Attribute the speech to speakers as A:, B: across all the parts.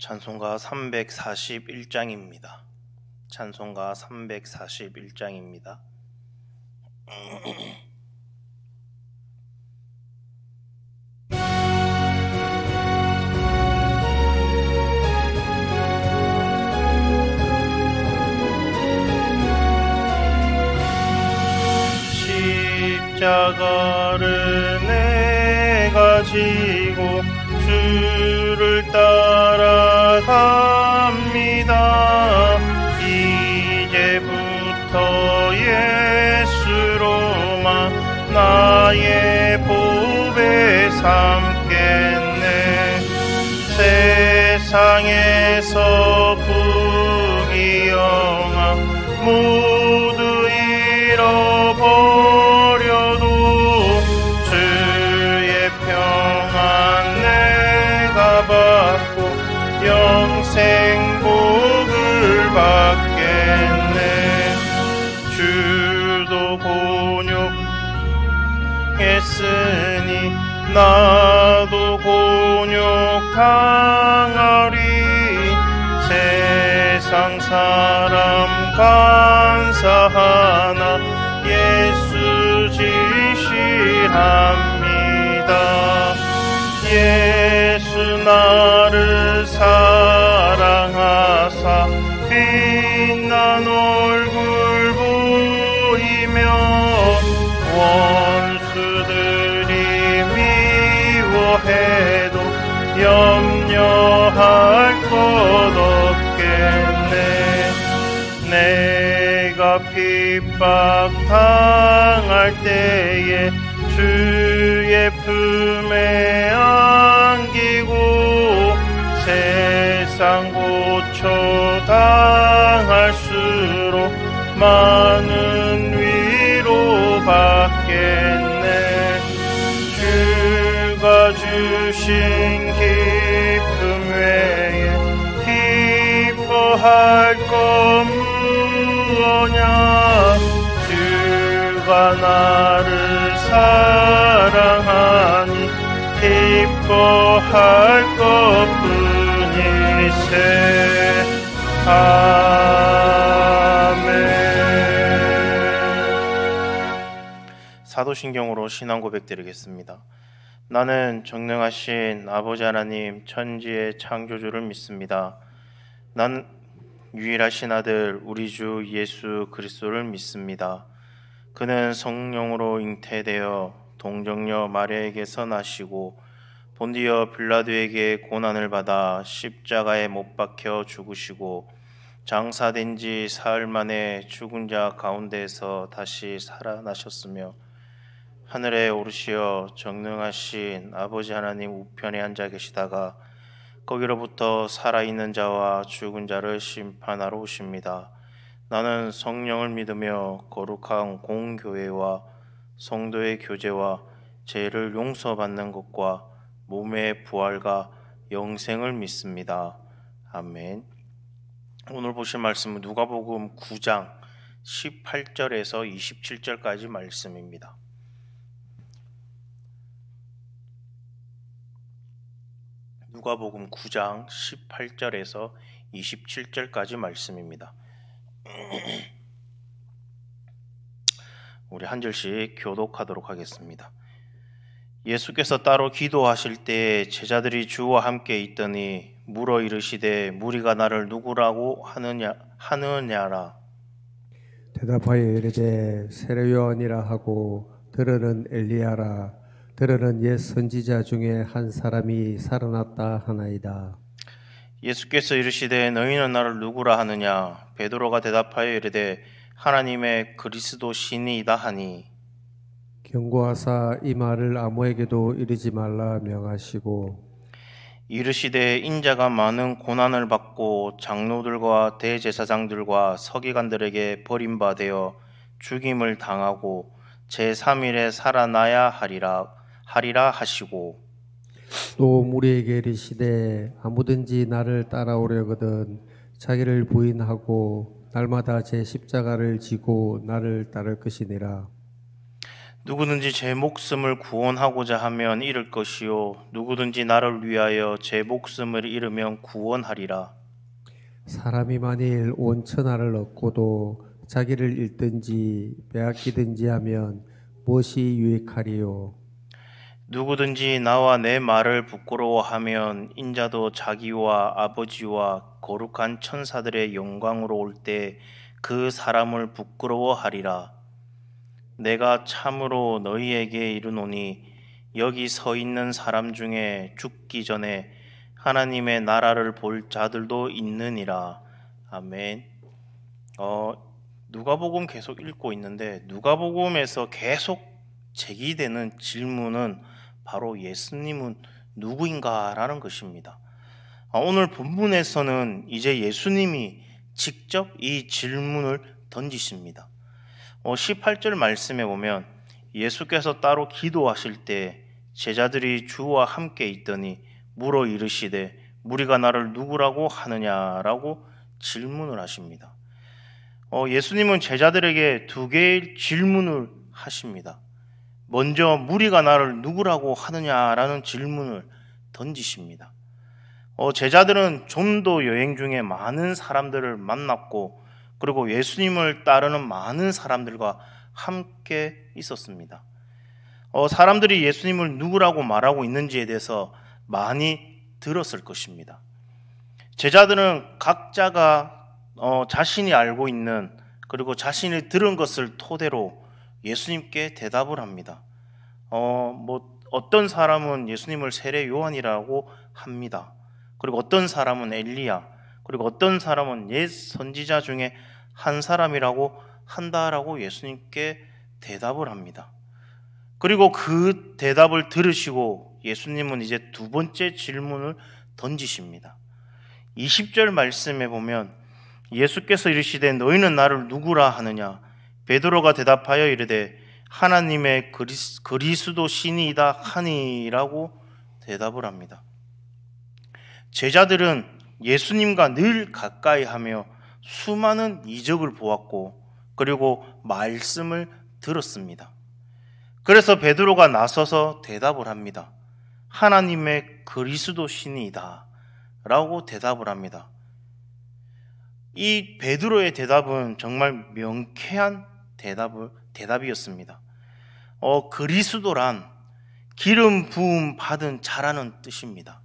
A: 찬송가 341장입니다. 찬송가 341장입니다. 십자가를 내가 지고 주를 따라갑니다. 이제부터 예수로만 나의 보배 삼겠네. 세상에서 부귀영화 모두 잃어버려도 주의 평안 내가 받고 영생 복을 받겠네. 주도 곤욕했으니 나도 곤욕당하리. 세상 사람 간사하나 예수 진실합니다. 예수 나를 사랑하사 빛난 얼굴 보이며 원수들이 미워해도 염려할 것 없겠네. 내가 핍박당할 때에 주의 품에 안기고 세상 고초 당할수록 많은 위로 받겠네. 주가 주신 기쁨 외에 기뻐할 것 무엇냐. 주가 나를 사랑하니 기뻐할 것뿐이세. 아멘. 사도신경으로 신앙 고백드리겠습니다. 나는 전능하신 아버지 하나님 천지의 창조주를 믿습니다. 난 유일하신 아들 우리 주 예수 그리스도를 믿습니다. 그는 성령으로 잉태되어 동정녀 마리아에게서 나시고 본디어 빌라도에게 고난을 받아 십자가에 못 박혀 죽으시고 장사된 지 사흘 만에 죽은 자 가운데에서 다시 살아나셨으며 하늘에 오르시어 전능하신 아버지 하나님 우편에 앉아 계시다가 거기로부터 살아있는 자와 죽은 자를 심판하러 오십니다. 나는 성령을 믿으며 거룩한 공교회와 성도의 교제와 죄를 용서받는 것과 몸의 부활과 영생을 믿습니다. 아멘. 오늘 보실 말씀은 누가복음 9장 18절에서 27절까지 말씀입니다. 누가복음 9장 18절에서 27절까지 말씀입니다. 우리 한 절씩 교독하도록 하겠습니다. 예수께서 따로 기도하실 때 제자들이 주와 함께 있더니 물어 이르시되 무리가 나를 누구라고 하느냐라.
B: 대답하여 이르되 세례 요한이라 하고 들으는 엘리야라. 들으는 옛 선지자 중에 한 사람이 살아났다 하나이다.
A: 예수께서 이르시되 너희는 나를 누구라 하느냐. 베드로가 대답하여 이르되 하나님의 그리스도 신이다 하니
B: 경고하사 이 말을 아무에게도 이르지 말라 명하시고
A: 이르시되 인자가 많은 고난을 받고 장로들과 대제사장들과 서기관들에게 버림받아 죽임을 당하고 제3일에 살아나야 하리라 하시고
B: 또 무리에게 이르시되 아무든지 나를 따라오려거든 자기를 부인하고 날마다 제 십자가를 지고 나를 따를 것이니라.
A: 누구든지 제 목숨을 구원하고자 하면 잃을 것이요 누구든지 나를 위하여 제 목숨을 잃으면 구원하리라.
B: 사람이 만일 온 천하를 얻고도 자기를 잃든지 빼앗기든지 하면 무엇이 유익하리요?
A: 누구든지 나와 내 말을 부끄러워하면 인자도 자기와 아버지와 거룩한 천사들의 영광으로 올 때 그 사람을 부끄러워하리라. 내가 참으로 너희에게 이르노니 여기 서 있는 사람 중에 죽기 전에 하나님의 나라를 볼 자들도 있느니라. 아멘. 누가복음 계속 읽고 있는데 누가복음에서 계속 제기되는 질문은 바로 예수님은 누구인가라는 것입니다. 오늘 본문에서는 이제 예수님이 직접 이 질문을 던지십니다. 18절 말씀에 보면 예수께서 따로 기도하실 때 제자들이 주와 함께 있더니 물어 이르시되 무리가 나를 누구라고 하느냐라고 질문을 하십니다. 예수님은 제자들에게 두 개의 질문을 하십니다. 먼저 무리가 나를 누구라고 하느냐라는 질문을 던지십니다. 제자들은 전도 여행 중에 많은 사람들을 만났고 그리고 예수님을 따르는 많은 사람들과 함께 있었습니다. 사람들이 예수님을 누구라고 말하고 있는지에 대해서 많이 들었을 것입니다. 제자들은 각자가 자신이 알고 있는 그리고 자신이 들은 것을 토대로 예수님께 대답을 합니다. 어떤 사람은 예수님을 세례 요한이라고 합니다. 그리고 어떤 사람은 엘리야, 그리고 어떤 사람은 옛 선지자 중에 한 사람이라고 한다라고 예수님께 대답을 합니다. 그리고 그 대답을 들으시고 예수님은 이제 두 번째 질문을 던지십니다. 20절 말씀에 보면 예수께서 이르시되 너희는 나를 누구라 하느냐? 베드로가 대답하여 이르되 하나님의 그리스도 신이다 하니라고 대답을 합니다. 제자들은 예수님과 늘 가까이 하며 수많은 이적을 보았고 그리고 말씀을 들었습니다. 그래서 베드로가 나서서 대답을 합니다. 하나님의 그리스도 신이다 라고 대답을 합니다. 이 베드로의 대답은 정말 명쾌한 대답이었습니다. 그리스도란 기름 부음 받은 자라는 뜻입니다.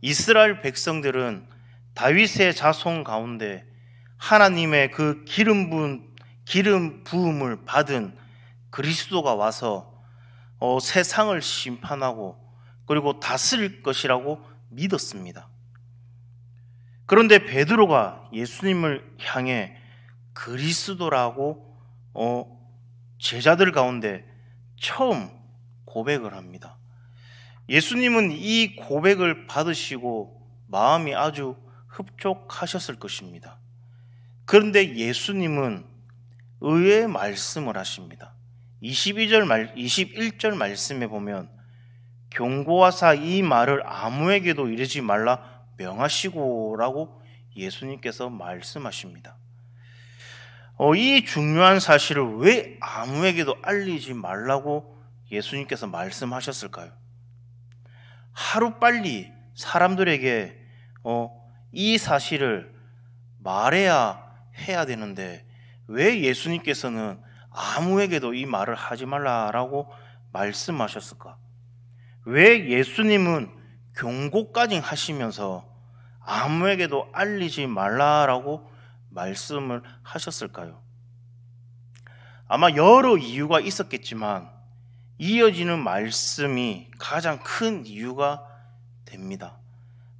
A: 이스라엘 백성들은 다윗의 자손 가운데 하나님의 그 기름 부음을 받은 그리스도가 와서 세상을 심판하고 그리고 다스릴 것이라고 믿었습니다. 그런데 베드로가 예수님을 향해 그리스도라고 제자들 가운데 처음 고백을 합니다. 예수님은 이 고백을 받으시고 마음이 아주 흡족하셨을 것입니다. 그런데 예수님은 의외의 말씀을 하십니다. 21절 말씀에 보면 경고하사 이 말을 아무에게도 이르지 말라 명하시고라고 예수님께서 말씀하십니다. 이 중요한 사실을 왜 아무에게도 알리지 말라고 예수님께서 말씀하셨을까요? 하루빨리 사람들에게 이 사실을 말해야 해야 되는데 왜 예수님께서는 아무에게도 이 말을 하지 말라라고 말씀하셨을까? 왜 예수님은 경고까지 하시면서 아무에게도 알리지 말라라고 말씀을 하셨을까요? 아마 여러 이유가 있었겠지만 이어지는 말씀이 가장 큰 이유가 됩니다.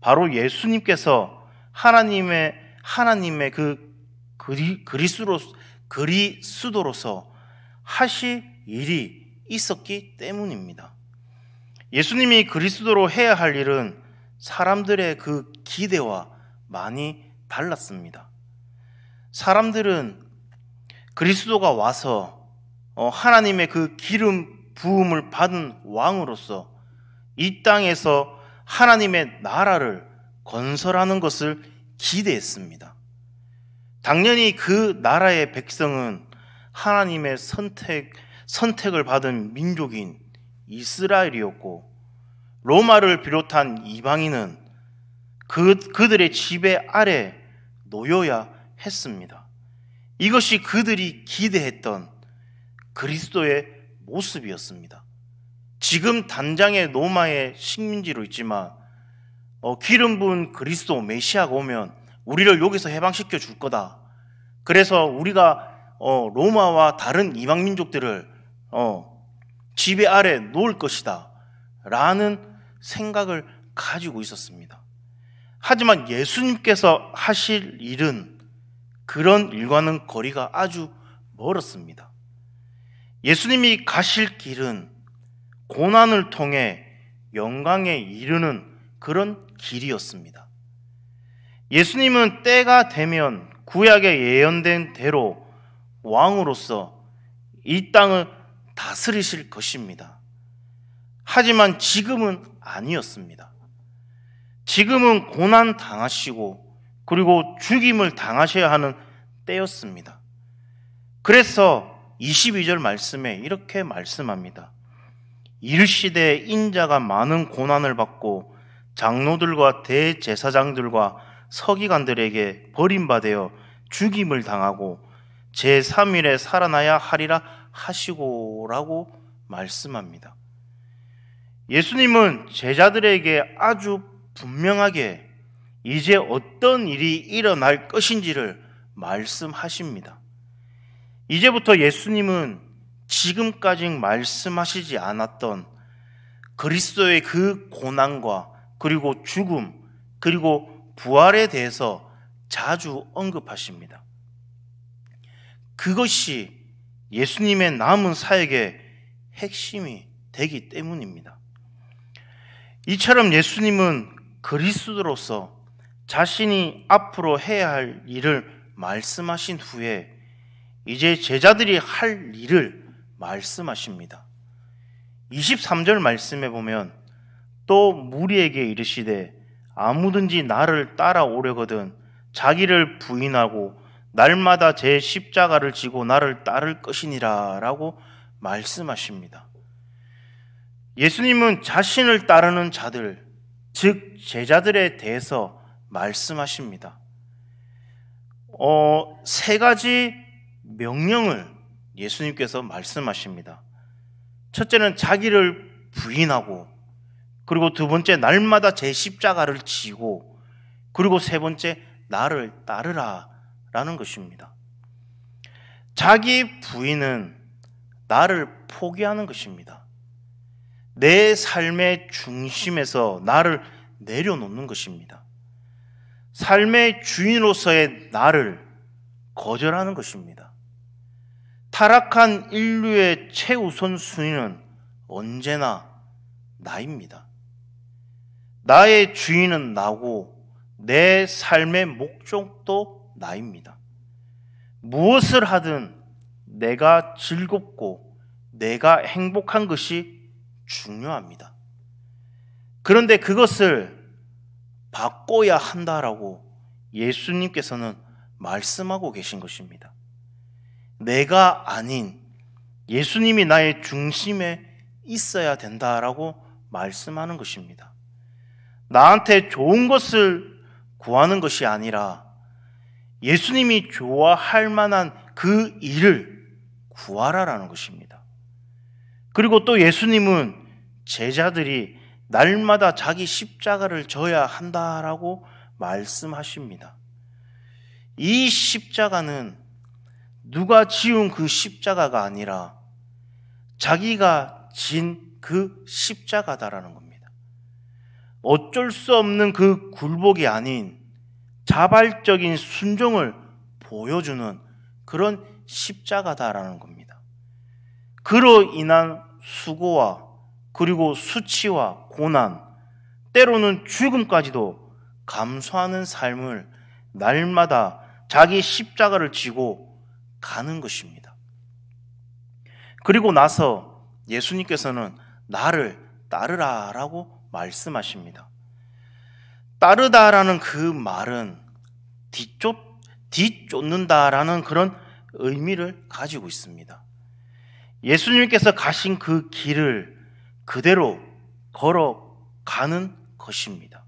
A: 바로 예수님께서 하나님의 그 그리스도로서 하실 일이 있었기 때문입니다. 예수님이 그리스도로 해야 할 일은 사람들의 그 기대와 많이 달랐습니다. 사람들은 그리스도가 와서 하나님의 그 기름 부음을 받은 왕으로서 이 땅에서 하나님의 나라를 건설하는 것을 기대했습니다. 당연히 그 나라의 백성은 하나님의 선택을 받은 민족인 이스라엘이었고, 로마를 비롯한 이방인은 그들의 지배 아래 놓여야 했습니다. 이것이 그들이 기대했던 그리스도의 모습이었습니다. 지금 단장에 로마의 식민지로 있지만 기름 부은 그리스도 메시아가 오면 우리를 여기서 해방시켜 줄 거다. 그래서 우리가 로마와 다른 이방 민족들을 지배 아래 놓을 것이다 라는 생각을 가지고 있었습니다. 하지만 예수님께서 하실 일은 그런 일과는 거리가 아주 멀었습니다. 예수님이 가실 길은 고난을 통해 영광에 이르는 그런 길이었습니다. 예수님은 때가 되면 구약에 예언된 대로 왕으로서 이 땅을 다스리실 것입니다. 하지만 지금은 아니었습니다. 지금은 고난 당하시고 그리고 죽임을 당하셔야 하는 때였습니다. 그래서 22절 말씀에 이렇게 말씀합니다. 이르시되 인자가 많은 고난을 받고 장로들과 대제사장들과 서기관들에게 버림받아 죽임을 당하고 제3일에 살아나야 하리라 하시고라고 말씀합니다. 예수님은 제자들에게 아주 분명하게 이제 어떤 일이 일어날 것인지를 말씀하십니다. 이제부터 예수님은 지금까지 말씀하시지 않았던 그리스도의 그 고난과 그리고 죽음 그리고 부활에 대해서 자주 언급하십니다. 그것이 예수님의 남은 사역의 핵심이 되기 때문입니다. 이처럼 예수님은 그리스도로서 자신이 앞으로 해야 할 일을 말씀하신 후에 이제 제자들이 할 일을 말씀하십니다. 23절 말씀에 보면 또 무리에게 이르시되 아무든지 나를 따라오려거든 자기를 부인하고 날마다 제 십자가를 지고 나를 따를 것이니라 라고 말씀하십니다. 예수님은 자신을 따르는 자들, 즉 제자들에 대해서 말씀하십니다. 세 가지 명령을 예수님께서 말씀하십니다. 첫째는 자기를 부인하고, 그리고 두 번째 날마다 제 십자가를 지고, 그리고 세 번째 나를 따르라 라는 것입니다. 자기 부인은 나를 포기하는 것입니다. 내 삶의 중심에서 나를 내려놓는 것입니다. 삶의 주인으로서의 나를 거절하는 것입니다. 타락한 인류의 최우선 순위는 언제나 나입니다. 나의 주인은 나고 내 삶의 목적도 나입니다. 무엇을 하든 내가 즐겁고 내가 행복한 것이 중요합니다. 그런데 그것을 바꿔야 한다라고 예수님께서는 말씀하고 계신 것입니다. 내가 아닌 예수님이 나의 중심에 있어야 된다라고 말씀하는 것입니다. 나한테 좋은 것을 구하는 것이 아니라 예수님이 좋아할 만한 그 일을 구하라라는 것입니다. 그리고 또 예수님은 제자들이 날마다 자기 십자가를 져야 한다라고 말씀하십니다. 이 십자가는 누가 지은 그 십자가가 아니라 자기가 진 그 십자가다라는 겁니다. 어쩔 수 없는 그 굴복이 아닌 자발적인 순종을 보여주는 그런 십자가다라는 겁니다. 그로 인한 수고와 그리고 수치와 고난, 때로는 죽음까지도 감수하는 삶을 날마다 자기 십자가를 지고 가는 것입니다. 그리고 나서 예수님께서는 나를 따르라라고 말씀하십니다. 따르다라는 그 말은 뒤쫓는다라는 그런 의미를 가지고 있습니다. 예수님께서 가신 그 길을 그대로 걸어가는 것입니다.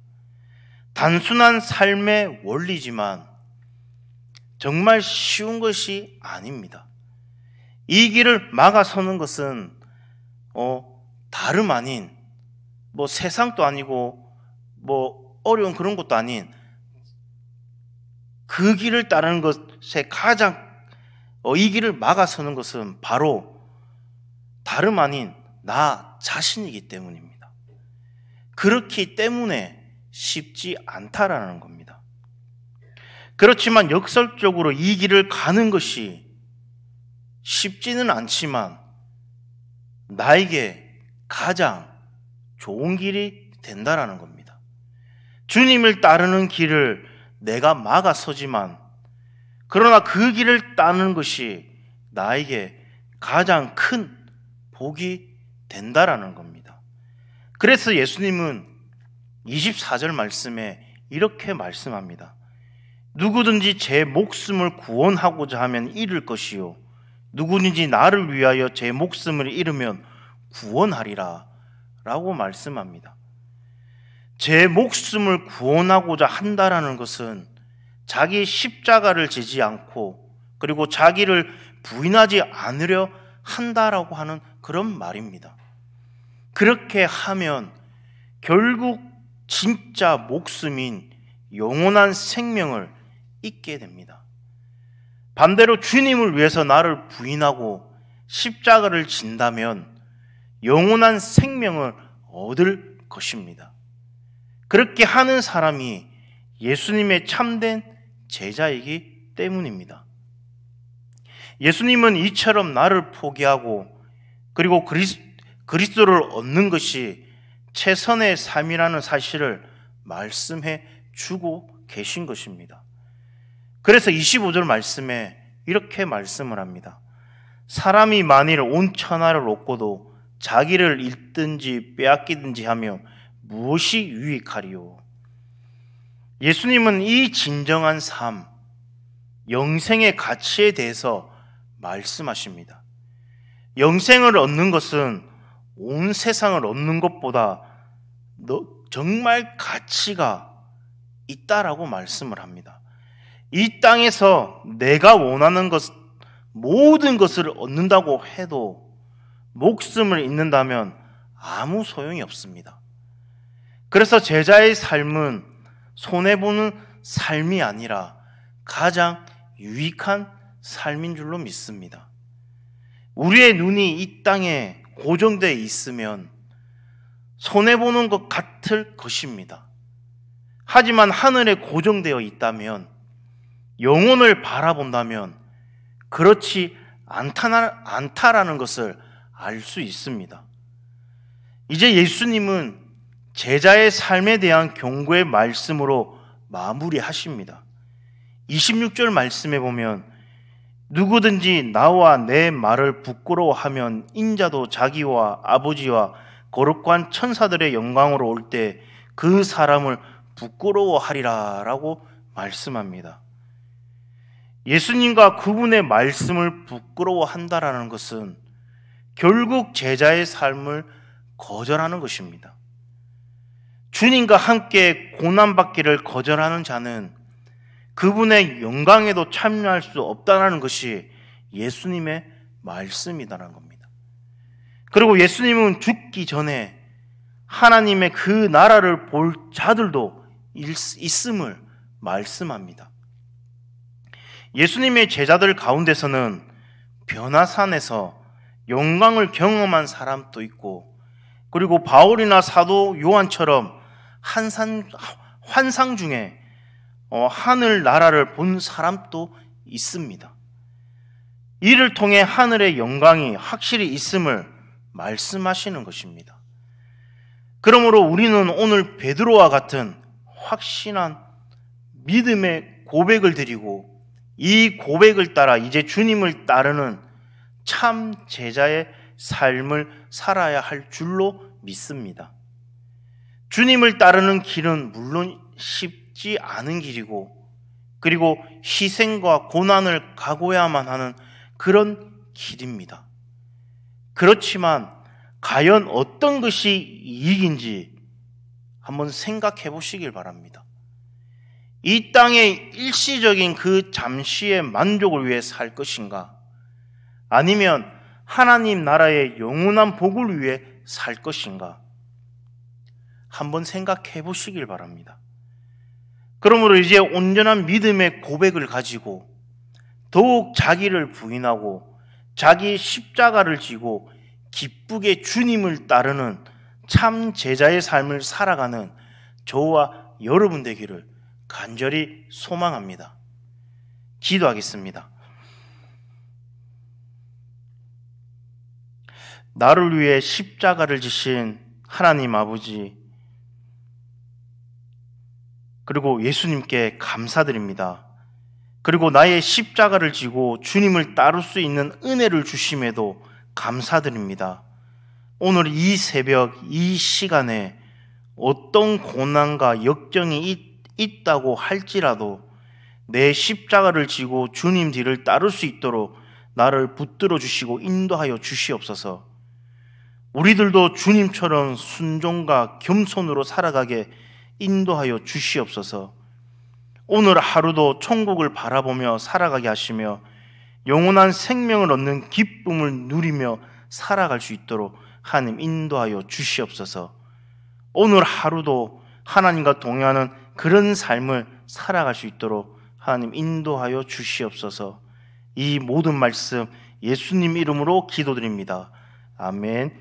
A: 단순한 삶의 원리지만 정말 쉬운 것이 아닙니다. 이 길을 막아서는 것은 다름 아닌 세상도 아니고 어려운 그런 것도 아닌 그 길을 따르는 것에 가장 이 길을 막아서는 것은 바로 다름 아닌 나 자신이기 때문입니다. 그렇기 때문에 쉽지 않다라는 겁니다. 그렇지만 역설적으로 이 길을 가는 것이 쉽지는 않지만 나에게 가장 좋은 길이 된다라는 겁니다. 주님을 따르는 길을 내가 막아서지만 그러나 그 길을 따르는 것이 나에게 가장 큰 복이 된다라는 겁니다. 그래서 예수님은 24절 말씀에 이렇게 말씀합니다. 누구든지 제 목숨을 구원하고자 하면 잃을 것이요 누구든지 나를 위하여 제 목숨을 잃으면 구원하리라 라고 말씀합니다. 제 목숨을 구원하고자 한다라는 것은 자기 십자가를 지지 않고 그리고 자기를 부인하지 않으려 한다라고 하는 그런 말입니다. 그렇게 하면 결국 진짜 목숨인 영원한 생명을 잊게 됩니다. 반대로 주님을 위해서 나를 부인하고 십자가를 진다면 영원한 생명을 얻을 것입니다. 그렇게 하는 사람이 예수님의 참된 제자이기 때문입니다. 예수님은 이처럼 나를 포기하고 그리고 그리스도를 얻는 것이 최선의 삶이라는 사실을 말씀해 주고 계신 것입니다. 그래서 25절 말씀에 이렇게 말씀을 합니다. 사람이 만일 온 천하를 얻고도 자기를 잃든지 빼앗기든지 하며 무엇이 유익하리요? 예수님은 이 진정한 삶, 영생의 가치에 대해서 말씀하십니다. 영생을 얻는 것은 온 세상을 얻는 것보다 정말 가치가 있다라고 말씀을 합니다. 이 땅에서 내가 원하는 모든 것을 얻는다고 해도 목숨을 잃는다면 아무 소용이 없습니다. 그래서 제자의 삶은 손해보는 삶이 아니라 가장 유익한 삶인 줄로 믿습니다. 우리의 눈이 이 땅에 고정되어 있으면 손해보는 것 같을 것입니다. 하지만 하늘에 고정되어 있다면 영혼을 바라본다면 그렇지 않다라는 것을 알 수 있습니다. 이제 예수님은 제자의 삶에 대한 경고의 말씀으로 마무리하십니다. 26절 말씀에 보면 누구든지 나와 내 말을 부끄러워하면 인자도 자기와 아버지와 거룩한 천사들의 영광으로 올 때 그 사람을 부끄러워하리라 라고 말씀합니다. 예수님과 그분의 말씀을 부끄러워한다라는 것은 결국 제자의 삶을 거절하는 것입니다. 주님과 함께 고난받기를 거절하는 자는 그분의 영광에도 참여할 수 없다는 것이 예수님의 말씀이다라는 겁니다. 그리고 예수님은 죽기 전에 하나님의 그 나라를 볼 자들도 있음을 말씀합니다. 예수님의 제자들 가운데서는 변화산에서 영광을 경험한 사람도 있고 그리고 바울이나 사도 요한처럼 환상 중에 하늘 나라를 본 사람도 있습니다. 이를 통해 하늘의 영광이 확실히 있음을 말씀하시는 것입니다. 그러므로 우리는 오늘 베드로와 같은 확신한 믿음의 고백을 드리고 이 고백을 따라 이제 주님을 따르는 참 제자의 삶을 살아야 할 줄로 믿습니다. 주님을 따르는 길은 물론 쉽지 않은 길이고 그리고 희생과 고난을 각오해야만 하는 그런 길입니다. 그렇지만 과연 어떤 것이 이익인지 한번 생각해 보시길 바랍니다. 이 땅의 일시적인 그 잠시의 만족을 위해 살 것인가? 아니면 하나님 나라의 영원한 복을 위해 살 것인가? 한번 생각해 보시길 바랍니다. 그러므로 이제 온전한 믿음의 고백을 가지고 더욱 자기를 부인하고 자기 십자가를 지고 기쁘게 주님을 따르는 참 제자의 삶을 살아가는 저와 여러분 되기를 간절히 소망합니다. 기도하겠습니다. 나를 위해 십자가를 지신 하나님 아버지, 그리고 예수님께 감사드립니다. 그리고 나의 십자가를 지고 주님을 따를 수 있는 은혜를 주심에도 감사드립니다. 오늘 이 새벽 이 시간에 어떤 고난과 역정이 있다고 할지라도 내 십자가를 지고 주님 뒤를 따를 수 있도록 나를 붙들어 주시고 인도하여 주시옵소서. 우리들도 주님처럼 순종과 겸손으로 살아가게 인도하여 주시옵소서. 오늘 하루도 천국을 바라보며 살아가게 하시며 영원한 생명을 얻는 기쁨을 누리며 살아갈 수 있도록 하나님 인도하여 주시옵소서. 오늘 하루도 하나님과 동행하는 그런 삶을 살아갈 수 있도록 하나님 인도하여 주시옵소서. 이 모든 말씀 예수님 이름으로 기도드립니다. 아멘.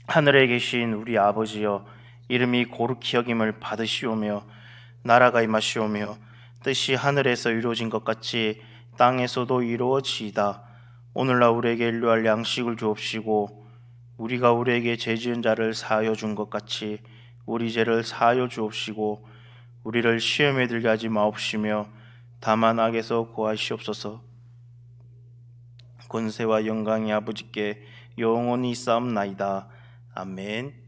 A: 하늘에 계신 우리 아버지여, 이름이 거룩히 여김을 받으시오며 나라가 임하시오며 뜻이 하늘에서 이루어진 것 같이 땅에서도 이루어지이다. 오늘날 우리에게 일용할 양식을 주옵시고 우리가 우리에게 죄 지은 자를 사하여 준 것 같이 우리 죄를 사하여 주옵시고 우리를 시험에 들게 하지 마옵시며 다만 악에서 구하시옵소서. 권세와 영광이 아버지께 영원히 쌓옵나이다. 아멘.